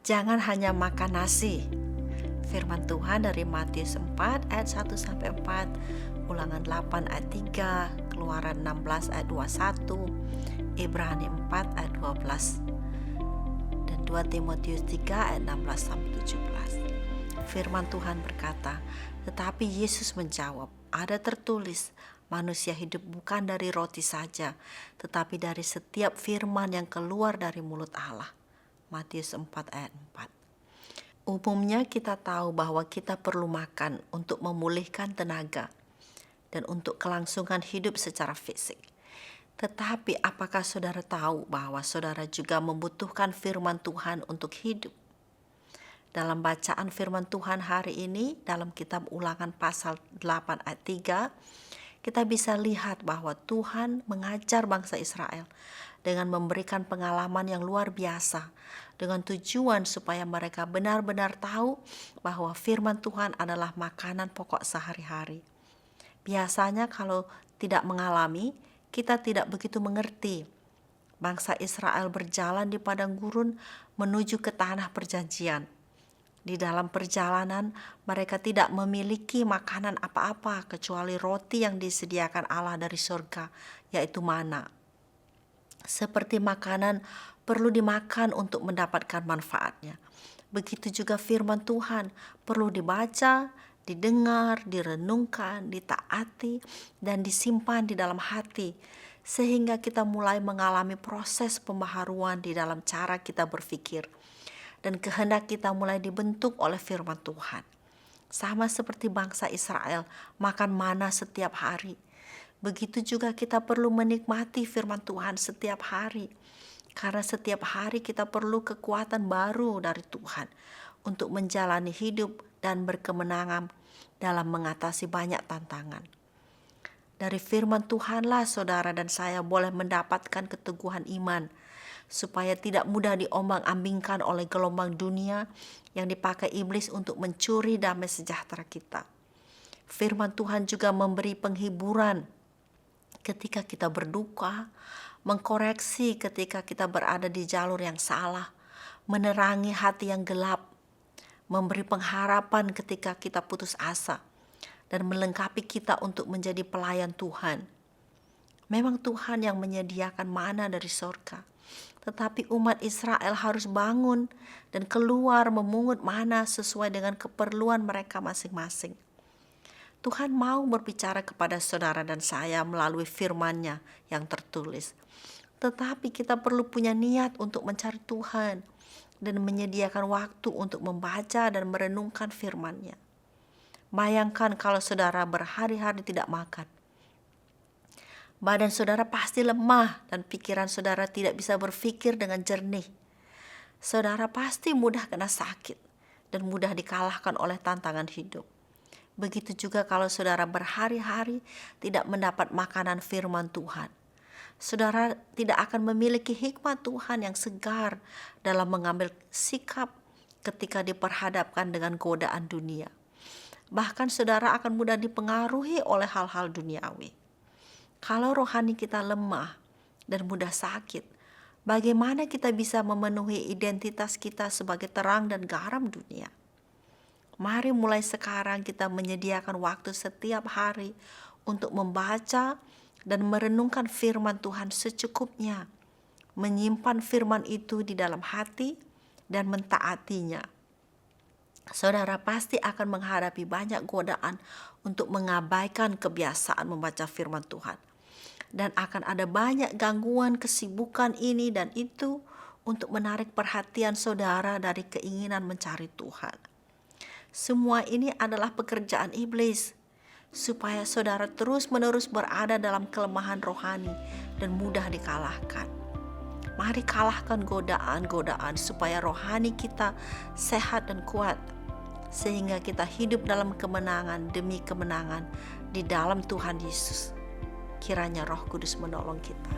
Jangan hanya makan nasi. Firman Tuhan dari Matius 4 ayat 1-4, Ulangan 8 ayat 3, Keluaran 16 ayat 21, Ibrani 4 ayat 12, dan 2 Timotius 3 ayat 16-17. Firman Tuhan berkata, tetapi Yesus menjawab, ada tertulis, manusia hidup bukan dari roti saja, tetapi dari setiap firman yang keluar dari mulut Allah. Matius 4 ayat 4. Umumnya kita tahu bahwa kita perlu makan untuk memulihkan tenaga dan untuk kelangsungan hidup secara fisik. Tetapi apakah saudara tahu bahwa saudara juga membutuhkan firman Tuhan untuk hidup? Dalam bacaan firman Tuhan hari ini dalam kitab Ulangan pasal 8 ayat 3, kita bisa lihat bahwa Tuhan mengajar bangsa Israel dengan memberikan pengalaman yang luar biasa, dengan tujuan supaya mereka benar-benar tahu bahwa firman Tuhan adalah makanan pokok sehari-hari. Biasanya kalau tidak mengalami, kita tidak begitu mengerti. Bangsa Israel berjalan di padang gurun menuju ke tanah perjanjian. Di dalam perjalanan, mereka tidak memiliki makanan apa-apa kecuali roti yang disediakan Allah dari surga, yaitu mana. Seperti makanan perlu dimakan untuk mendapatkan manfaatnya. Begitu juga firman Tuhan perlu dibaca, didengar, direnungkan, ditaati, dan disimpan di dalam hati, sehingga kita mulai mengalami proses pembaharuan di dalam cara kita berpikir. Dan kehendak kita mulai dibentuk oleh firman Tuhan. Sama seperti bangsa Israel makan mana setiap hari. Begitu juga kita perlu menikmati firman Tuhan setiap hari. Karena setiap hari kita perlu kekuatan baru dari Tuhan untuk menjalani hidup dan berkemenangan dalam mengatasi banyak tantangan. Dari firman Tuhanlah saudara dan saya boleh mendapatkan keteguhan iman, supaya tidak mudah diombang-ambingkan oleh gelombang dunia yang dipakai iblis untuk mencuri damai sejahtera kita. Firman Tuhan juga memberi penghiburan ketika kita berduka, mengkoreksi ketika kita berada di jalur yang salah, menerangi hati yang gelap, memberi pengharapan ketika kita putus asa, dan melengkapi kita untuk menjadi pelayan Tuhan. Memang Tuhan yang menyediakan mana dari surga, tetapi umat Israel harus bangun dan keluar memungut mana sesuai dengan keperluan mereka masing-masing. Tuhan mau berbicara kepada saudara dan saya melalui firman-Nya yang tertulis. Tetapi kita perlu punya niat untuk mencari Tuhan dan menyediakan waktu untuk membaca dan merenungkan firman-Nya. Bayangkan kalau saudara berhari-hari tidak makan. Badan saudara pasti lemah dan pikiran saudara tidak bisa berpikir dengan jernih. Saudara pasti mudah kena sakit dan mudah dikalahkan oleh tantangan hidup. Begitu juga kalau saudara berhari-hari tidak mendapat makanan firman Tuhan. Saudara tidak akan memiliki hikmat Tuhan yang segar dalam mengambil sikap ketika diperhadapkan dengan godaan dunia. Bahkan saudara akan mudah dipengaruhi oleh hal-hal duniawi. Kalau rohani kita lemah dan mudah sakit, bagaimana kita bisa memenuhi identitas kita sebagai terang dan garam dunia? Mari mulai sekarang kita menyediakan waktu setiap hari untuk membaca dan merenungkan firman Tuhan secukupnya, menyimpan firman itu di dalam hati dan mentaatinya. Saudara pasti akan menghadapi banyak godaan untuk mengabaikan kebiasaan membaca firman Tuhan. Dan akan ada banyak gangguan kesibukan ini dan itu untuk menarik perhatian saudara dari keinginan mencari Tuhan. Semua ini adalah pekerjaan iblis, supaya saudara terus-menerus berada dalam kelemahan rohani dan mudah dikalahkan. Mari kalahkan godaan-godaan supaya rohani kita sehat dan kuat, sehingga kita hidup dalam kemenangan demi kemenangan di dalam Tuhan Yesus. Kiranya Roh Kudus menolong kita.